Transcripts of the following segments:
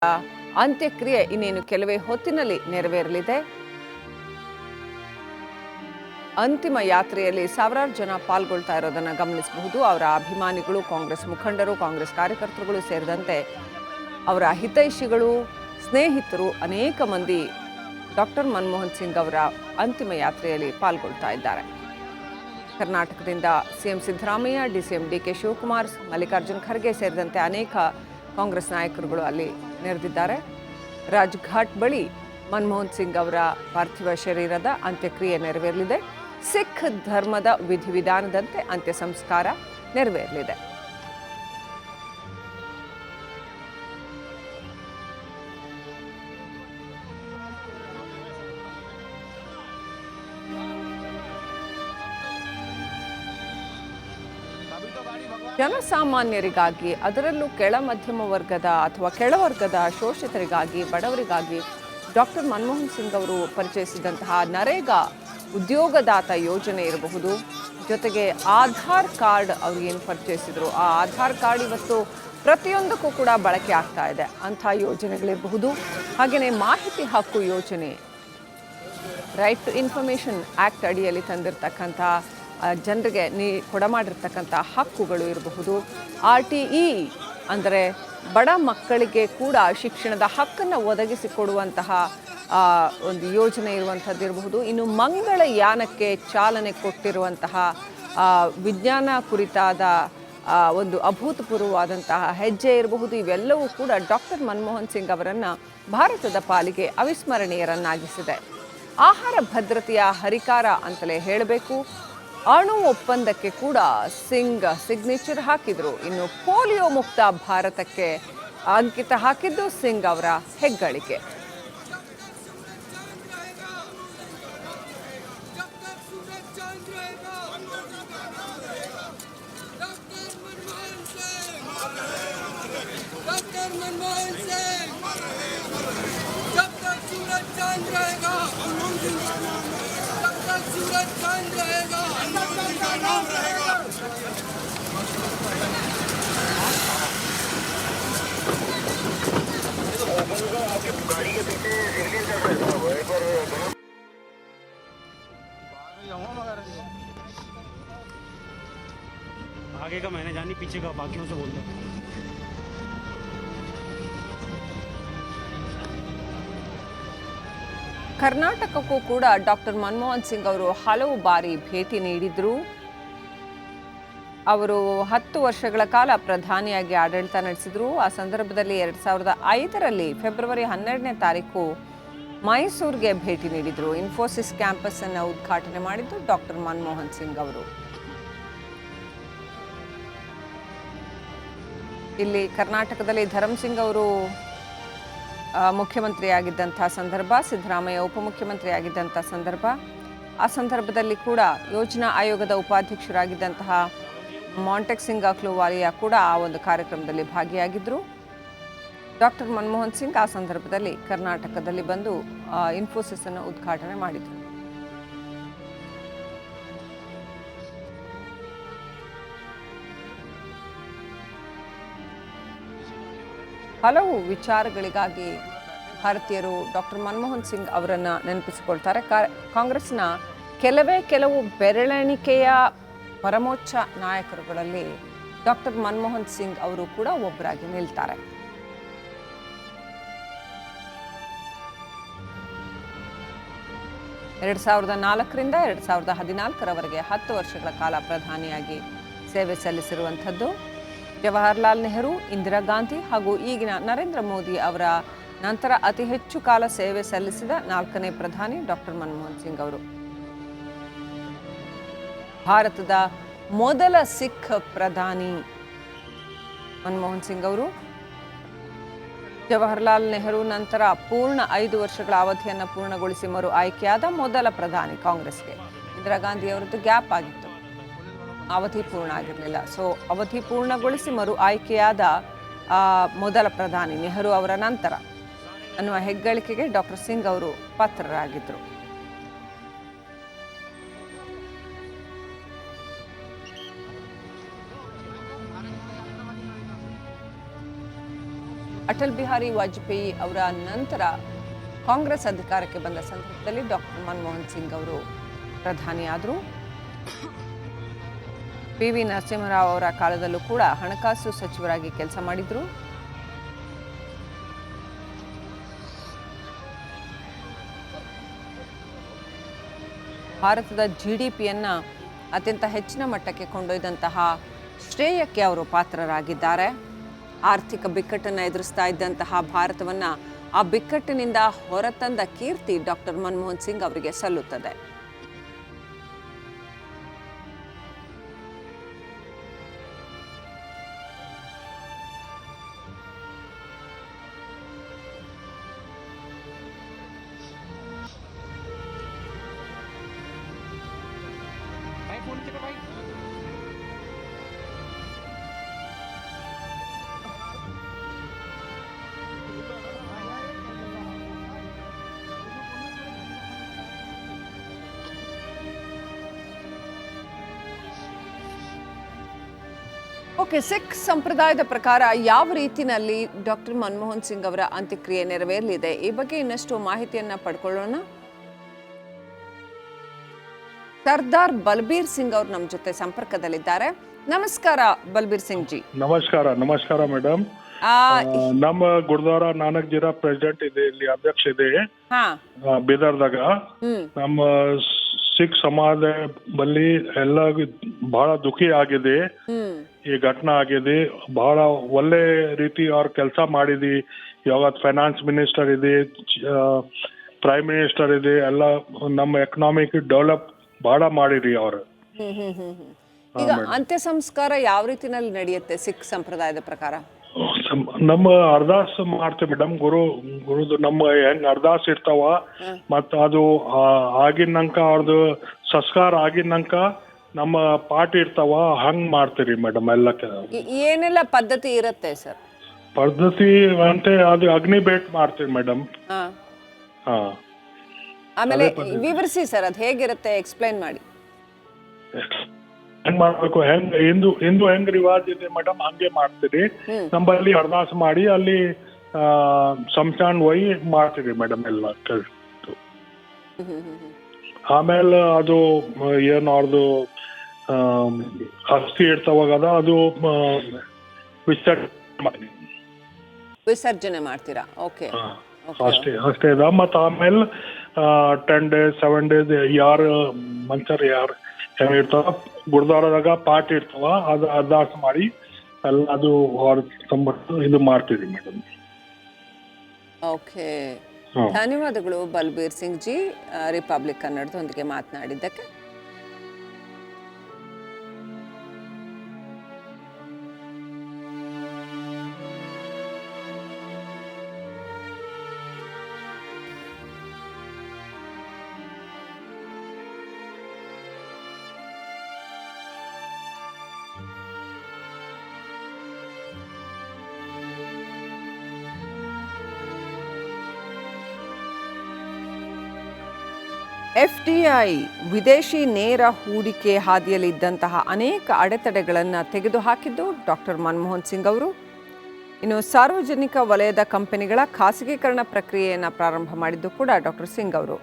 ಅಂತ್ಯಕ್ರಿಯೆ ಇನ್ನೇನು ಕೆಲವೇ ಹೊತ್ತಿನಲ್ಲಿ ನೆರವೇರಲಿದೆ. ಅಂತಿಮ ಯಾತ್ರೆಯಲ್ಲಿ ಸಾವಿರಾರು ಜನ ಪಾಲ್ಗೊಳ್ತಾ ಇರೋದನ್ನು ಗಮನಿಸಬಹುದು. ಅವರ ಅಭಿಮಾನಿಗಳು, ಕಾಂಗ್ರೆಸ್ ಮುಖಂಡರು, ಕಾಂಗ್ರೆಸ್ ಕಾರ್ಯಕರ್ತರುಗಳು ಸೇರಿದಂತೆ ಅವರ ಹಿತೈಷಿಗಳು, ಸ್ನೇಹಿತರು ಅನೇಕ ಮಂದಿ ಡಾಕ್ಟರ್ ಮನಮೋಹನ್ ಸಿಂಗ್ ಅವರ ಅಂತಿಮ ಯಾತ್ರೆಯಲ್ಲಿ ಪಾಲ್ಗೊಳ್ತಾ ಇದ್ದಾರೆ. ಕರ್ನಾಟಕದಿಂದ CM Siddaramaiah, DCM DK Shivakumar, Mallikarjun Kharge ಸೇರಿದಂತೆ ಅನೇಕ ಕಾಂಗ್ರೆಸ್ ನಾಯಕರುಗಳು ಅಲ್ಲಿ ನೆರೆದಿದ್ದಾರೆ. ರಾಜ್ಘಾಟ್ ಬಳಿ ಮನಮೋಹನ್ ಸಿಂಗ್ ಅವರ ಪಾರ್ಥಿವ ಶರೀರದ ಅಂತ್ಯಕ್ರಿಯೆ ನೆರವೇರಲಿದೆ. ಸಿಖ್ ಧರ್ಮದ ವಿಧಿವಿಧಾನದಂತೆ ಅಂತ್ಯ ಸಂಸ್ಕಾರ ನೆರವೇರಲಿದೆ. ಜನಸಾಮಾನ್ಯರಿಗಾಗಿ, ಅದರಲ್ಲೂ ಕೆಳ ಮಧ್ಯಮ ವರ್ಗದ ಅಥವಾ ಕೆಳವರ್ಗದ ಶೋಷಿತರಿಗಾಗಿ, ಬಡವರಿಗಾಗಿ ಡಾಕ್ಟರ್ ಮನಮೋಹನ್ ಸಿಂಗ್ ಅವರು ಪರಿಚಯಿಸಿದಂತಹ ನರೇಗಾ ಉದ್ಯೋಗದಾತ ಯೋಜನೆ ಇರಬಹುದು, ಜೊತೆಗೆ ಆಧಾರ್ ಕಾರ್ಡ್ ಅವರು ಏನು ಪರಿಚಯಿಸಿದ್ರು ಆ ಆಧಾರ್ ಕಾರ್ಡ್ ಇವತ್ತು ಪ್ರತಿಯೊಂದಕ್ಕೂ ಕೂಡ ಬಳಕೆ ಆಗ್ತಾ ಇದೆ. ಅಂಥ ಯೋಜನೆಗಳಿರಬಹುದು. ಹಾಗೆಯೇ ಮಾಹಿತಿ ಹಕ್ಕು ಯೋಜನೆ, ರೈಟ್ ಟು ಇನ್ಫಾರ್ಮೇಷನ್ ಆ್ಯಕ್ಟ್ ಅಡಿಯಲ್ಲಿ ತಂದಿರತಕ್ಕಂಥ ಜನರಿಗೆ ಕೊಡಮಾಡಿರ್ತಕ್ಕಂಥ ಹಕ್ಕುಗಳು ಇರಬಹುದು. RTE ಅಂದರೆ ಬಡ ಮಕ್ಕಳಿಗೆ ಕೂಡ ಶಿಕ್ಷಣದ ಹಕ್ಕನ್ನು ಒದಗಿಸಿಕೊಡುವಂತಹ ಒಂದು ಯೋಜನೆ ಇರುವಂಥದ್ದು ಇರಬಹುದು. ಇನ್ನು ಮಂಗಳಯಾನಕ್ಕೆ ಚಾಲನೆ ಕೊಟ್ಟಿರುವಂತಹ ವಿಜ್ಞಾನ ಕುರಿತಾದ ಒಂದು ಅಭೂತಪೂರ್ವವಾದಂತಹ ಹೆಜ್ಜೆ ಇರಬಹುದು. ಇವೆಲ್ಲವೂ ಕೂಡ ಡಾಕ್ಟರ್ ಮನಮೋಹನ್ ಸಿಂಗ್ ಅವರನ್ನು ಭಾರತದ ಪಾಲಿಗೆ ಅವಿಸ್ಮರಣೀಯರನ್ನಾಗಿಸಿದೆ. ಆಹಾರ ಭದ್ರತೆಯ ಹರಿಕಾರ ಅಂತಲೇ ಹೇಳಬೇಕು. ಅಣು ಒಪ್ಪಂದಕ್ಕೆ ಕೂಡ ಸಿಂಗ್ ಸಿಗ್ನೇಚರ್ ಹಾಕಿದರು. ಇನ್ನು ಪೋಲಿಯೋ ಮುಕ್ತ ಭಾರತಕ್ಕೆ ಅಂಕಿತ ಹಾಕಿದ್ದು ಸಿಂಗ್ ಅವರ ಹೆಗ್ಗಳಿಕೆ. आगे का मैंने जानी, पीछे का बाकियों से बोल दो. ಕರ್ನಾಟಕಕ್ಕೂ ಕೂಡ ಡಾಕ್ಟರ್ ಮನಮೋಹನ್ ಸಿಂಗ್ ಅವರು ಹಲವು ಬಾರಿ ಭೇಟಿ ನೀಡಿದ್ರು. ಅವರು 10 ವರ್ಷಗಳ ಕಾಲ ಪ್ರಧಾನಿಯಾಗಿ ಆಡಳಿತ ನಡೆಸಿದ್ರು. ಆ ಸಂದರ್ಭದಲ್ಲಿ 2005ರಲ್ಲಿ ಫೆಬ್ರವರಿ 12ನೇ ತಾರೀಕು ಮೈಸೂರಿಗೆ ಭೇಟಿ ನೀಡಿದ್ರು. ಇನ್ಫೋಸಿಸ್ ಕ್ಯಾಂಪಸ್ ಅನ್ನು ಉದ್ಘಾಟನೆ ಮಾಡಿದ್ದು ಡಾಕ್ಟರ್ ಮನಮೋಹನ್ ಸಿಂಗ್ ಅವರು. ಇಲ್ಲಿ ಕರ್ನಾಟಕದಲ್ಲಿ ಧರಮ್ ಸಿಂಗ್ ಅವರು ಮುಖ್ಯಮಂತ್ರಿಯಾಗಿದ್ದಂಥ ಸಂದರ್ಭ, ಸಿದ್ದರಾಮಯ್ಯ ಉಪಮುಖ್ಯಮಂತ್ರಿಯಾಗಿದ್ದಂಥ ಸಂದರ್ಭ, ಆ ಸಂದರ್ಭದಲ್ಲಿ ಕೂಡ ಯೋಜನಾ ಆಯೋಗದ ಉಪಾಧ್ಯಕ್ಷರಾಗಿದ್ದಂತಹ ಮಾಂಟೆಕ್ ಸಿಂಗ್ ಅಹ್ಲುವಾಲಿಯಾ ಕೂಡ ಆ ಒಂದು ಕಾರ್ಯಕ್ರಮದಲ್ಲಿ ಭಾಗಿಯಾಗಿದ್ದರು. ಡಾಕ್ಟರ್ ಮನಮೋಹನ್ ಸಿಂಗ್ ಆ ಸಂದರ್ಭದಲ್ಲಿ ಕರ್ನಾಟಕದಲ್ಲಿ ಬಂದು ಇನ್ಫೋಸಿಸ್ ಅನ್ನು ಉದ್ಘಾಟನೆ ಮಾಡಿದರು. ಹಲವು ವಿಚಾರಗಳಿಗಾಗಿ ಭಾರತೀಯರು ಡಾಕ್ಟರ್ ಮನಮೋಹನ್ ಸಿಂಗ್ ಅವರನ್ನು ನೆನಪಿಸಿಕೊಳ್ತಾರೆ. ಕಾಂಗ್ರೆಸ್ನ ಕೆಲವು ಬೆರಳೆಣಿಕೆಯ ಪರಮೋಚ್ಚ ನಾಯಕರುಗಳಲ್ಲಿ ಡಾಕ್ಟರ್ ಮನಮೋಹನ್ ಸಿಂಗ್ ಅವರು ಕೂಡ ಒಬ್ಬರಾಗಿ ನಿಲ್ತಾರೆ. ಎರಡು 2004ರಿಂದ 2014ರವರೆಗೆ 10 ವರ್ಷಗಳ ಕಾಲ ಪ್ರಧಾನಿಯಾಗಿ ಸೇವೆ ಸಲ್ಲಿಸಿರುವಂಥದ್ದು. ಜವಾಹರ್ಲಾಲ್ ನೆಹರು, ಇಂದಿರಾ ಗಾಂಧಿ ಹಾಗೂ ಈಗಿನ ನರೇಂದ್ರ ಮೋದಿ ಅವರ ನಂತರ ಅತಿ ಹೆಚ್ಚು ಕಾಲ ಸೇವೆ ಸಲ್ಲಿಸಿದ 4ನೇ ಪ್ರಧಾನಿ ಡಾಕ್ಟರ್ ಮನಮೋಹನ್ ಸಿಂಗ್ ಅವರು. ಭಾರತದ ಮೊದಲ ಸಿಖ್ ಪ್ರಧಾನಿ ಮನಮೋಹನ್ ಸಿಂಗ್ ಅವರು. ಜವಾಹರ್ಲಾಲ್ ನೆಹರು ನಂತರ ಪೂರ್ಣ 5 ವರ್ಷಗಳ ಅವಧಿಯನ್ನು ಪೂರ್ಣಗೊಳಿಸಿ ಮರು ಆಯ್ಕೆಯಾದ ಮೊದಲ ಪ್ರಧಾನಿ ಕಾಂಗ್ರೆಸ್ಗೆ. ಇಂದಿರಾ ಗಾಂಧಿ ಅವರದ್ದು ಗ್ಯಾಪ್ ಆಗಿತ್ತು, ಅವಧಿ ಪೂರ್ಣ ಆಗಿರಲಿಲ್ಲ. ಸೊ ಅವಧಿ ಪೂರ್ಣಗೊಳಿಸಿ ಮರು ಆಯ್ಕೆಯಾದ ಮೊದಲ ಪ್ರಧಾನಿ ನೆಹರು ಅವರ ನಂತರ ಅನ್ನುವ ಹೆಗ್ಗಳಿಕೆಗೆ ಡಾಕ್ಟರ್ ಸಿಂಗ್ ಅವರು ಪಾತ್ರರಾಗಿದ್ದರು. ಅಟಲ್ ಬಿಹಾರಿ ವಾಜಪೇಯಿ ಅವರ ನಂತರ ಕಾಂಗ್ರೆಸ್ ಅಧಿಕಾರಕ್ಕೆ ಬಂದ ಸಂದರ್ಭದಲ್ಲಿ ಡಾಕ್ಟರ್ ಮನಮೋಹನ್ ಸಿಂಗ್ ಅವರು ಪ್ರಧಾನಿಯಾದರು. ಪಿ ವಿ ನರಸಿಂಹರಾವ್ ಅವರ ಕಾಲದಲ್ಲೂ ಕೂಡ ಹಣಕಾಸು ಸಚಿವರಾಗಿ ಕೆಲಸ ಮಾಡಿದ್ರು. ಭಾರತದ GDPಯನ್ನು ಅತ್ಯಂತ ಹೆಚ್ಚಿನ ಮಟ್ಟಕ್ಕೆ ಕೊಂಡೊಯ್ದಂತಹ ಶ್ರೇಯಕ್ಕೆ ಅವರು ಪಾತ್ರರಾಗಿದ್ದಾರೆ. ಆರ್ಥಿಕ ಬಿಕ್ಕಟ್ಟನ್ನು ಎದುರಿಸ್ತಾ ಇದ್ದಂತಹ ಭಾರತವನ್ನು ಆ ಬಿಕ್ಕಟ್ಟಿನಿಂದ ಹೊರತಂದ ಕೀರ್ತಿ ಡಾಕ್ಟರ್ ಮನಮೋಹನ್ ಸಿಂಗ್ ಅವರಿಗೆ ಸಲ್ಲುತ್ತದೆ. भाई फोन चेक कर भाई। ಓಕೆ, ಸಿಖ್ ಸಂಪ್ರದಾಯದ ಪ್ರಕಾರ ಯಾವ ರೀತಿಯಲ್ಲಿ ಡಾಕ್ಟರ್ ಮನಮೋಹನ್ ಸಿಂಗ್ ಅವರ ಅಂತ್ಯಕ್ರಿಯೆ ನೆರವೇರಲಿದೆ, ಈ ಬಗ್ಗೆ ಇನ್ನಷ್ಟು ಮಾಹಿತಿಯನ್ನ ಪಡ್ಕೊಳ್ಳೋಣ. ಸರ್ದಾರ್ ಬಲ್ಬೀರ್ ಸಿಂಗ್ ಅವರು ನಮ್ಮ ಜೊತೆ ಸಂಪರ್ಕದಲ್ಲಿದ್ದಾರೆ. ನಮಸ್ಕಾರ ಬಲ್ಬೀರ್ ಸಿಂಗ್ ಜಿ. ನಮಸ್ಕಾರ ಮೇಡಮ್. ನಮ್ಮ ಗುರುದ್ವಾರ ನಾನಕ್ ಜೀರಾ ಪ್ರೆಸಿಡೆಂಟ್ ಇದೆ, ಇಲ್ಲಿ ಅಧ್ಯಕ್ಷ ಇದೆ ಬೀದರ್ದಾಗ. ನಮ್ಮ ಸಿಖ್ ಸಮಾಜ ಬಲ್ಲಿ ಎಲ್ಲ ಬಹಳ ದುಃಖಿ ಆಗಿದೆ, ಈ ಘಟನಾ ಆಗಿದೆ. ಬಹಳ ಒಳ್ಳೆ ರೀತಿ ಅವ್ರ ಕೆಲಸ ಮಾಡಿದಿ. ಇವಾಗ ಫೈನಾನ್ಸ್ ಮಿನಿಸ್ಟರ್ ಇದೆ, ಪ್ರೈಮ್ ಮಿನಿಸ್ಟರ್ ಇದೆ, ಎಲ್ಲ ನಮ್ಮ ಎಕನಾಮಿಕ್ ಡೆವಲಪ್ ಬಹಳ ಮಾಡಿರಿ ಅವರು. ಈಗ ಅಂತ್ಯ ಸಂಸ್ಕಾರ ಯಾವ ರೀತಿನಲ್ಲಿ ನಡೆಯುತ್ತೆ ಸಿಖ್ ಸಂಪ್ರದಾಯದ ಪ್ರಕಾರ? ನಮ್ಮ ಅರ್ದಾಸ್ ಮಾಡ್ತೇವೆ ಮೇಡಮ್. ಗುರುದು ನಮ್ಮ ಹೆಂಗ್ ಅರ್ದಾಸ್ ಇರ್ತಾವ, ಮತ್ತ ಅದು ಆಗಿನಂಕ ಅವ್ರದ್ದು ಸಂಸ್ಕಾರ ಆಗಿನಂಕ ನಮ್ಮ ಪಾಠ ಇರ್ತಾವ, ಹಂಗ್ ಮಾಡ್ತೀರಿ ಮೇಡಮ್. ಎಲ್ಲ ಏನೆಲ್ಲ ಪದ್ಧತಿ ಇರುತ್ತೆ ಸರ್? ಪದ್ಧತಿ ಅಂತೆ ಅದು ಅಗ್ನಿ ಭೇಟ್ ಮಾಡ್ತೀವಿ ಮೇಡಮ್. ಆಮೇಲೆ ವಿವರಿಸಿ ಸರ್, ಅದು ಹೇಗಿರುತ್ತೆ ಎಕ್ಸ್ಪ್ಲೈನ್ ಮಾಡಿ. ಹೆಂಗ್ ಮಾಡ್ಬೇಕು, ಹಿಂದೂ ಹೆಂಗ್ ರಿವಾಜ್ ಇದೆ ಮೇಡಮ್, ಹಂಗೆ ಮಾಡ್ತೀರಿ. ನಮ್ಮಲ್ಲಿ ಅರ್ದಾಸ್ ಮಾಡಿ ಅಲ್ಲಿ ಸಂಸ್ಥಾನ್ ಒಯ್ ಮಾಡ್ತೀರಿ ಮೇಡಮ್ ಎಲ್ಲ ಕೆಲಸ. ಆಮೇಲೆ ಅದು ಏನು ಅವ್ರದ್ದು ಅಸ್ಥಿ ಇರ್ತಾವಾಗ ಅದು ವಿಸರ್ಜನೆ ಮಾಡ್ತೀರಾ? ಓಕೆ, ಅಷ್ಟೇ ಇದೆ. ಮತ್ತು ಆಮೇಲೆ 10 days 7 days ಯಾರು ಮನುಷ್ಯರು ಯಾರು ಇರ್ತಾವ ಗುರುದ್ವಾರದಾಗ ಪಾಠ ಇರ್ತಾವ, ಅದು ಅರ್ದಾಸ ಮಾಡಿ ಎಲ್ಲ ಅದು ಇದು ಮಾಡ್ತೀವಿ ಮೇಡಮ್. ಓಕೆ, ಧನ್ಯವಾದಗಳು ಬಲ್ಬೀರ್ ಸಿಂಗ್ ಜಿ, ರಿಪಬ್ಲಿಕ್ ಕನ್ನಡದೊಂದಿಗೆ ಮಾತನಾಡಿದ್ದಕ್ಕೆ. FDI ವಿದೇಶಿ ನೇರ ಹೂಡಿಕೆ ಹಾದಿಯಲ್ಲಿದ್ದಂತಹ ಅನೇಕ ಅಡೆತಡೆಗಳನ್ನು ತೆಗೆದುಹಾಕಿದ್ದು ಡಾಕ್ಟರ್ ಮನಮೋಹನ್ ಸಿಂಗ್ ಅವರು. ಇನ್ನು ಸಾರ್ವಜನಿಕ ವಲಯದ ಕಂಪನಿಗಳ ಖಾಸಗೀಕರಣ ಪ್ರಕ್ರಿಯೆಯನ್ನು ಪ್ರಾರಂಭ ಮಾಡಿದ್ದು ಕೂಡ ಡಾಕ್ಟರ್ ಸಿಂಗ್ ಅವರು.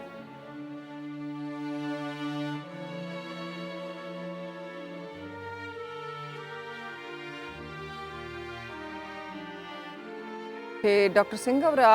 ಡಾಕ್ಟರ್ ಸಿಂಗ್ ಅವರ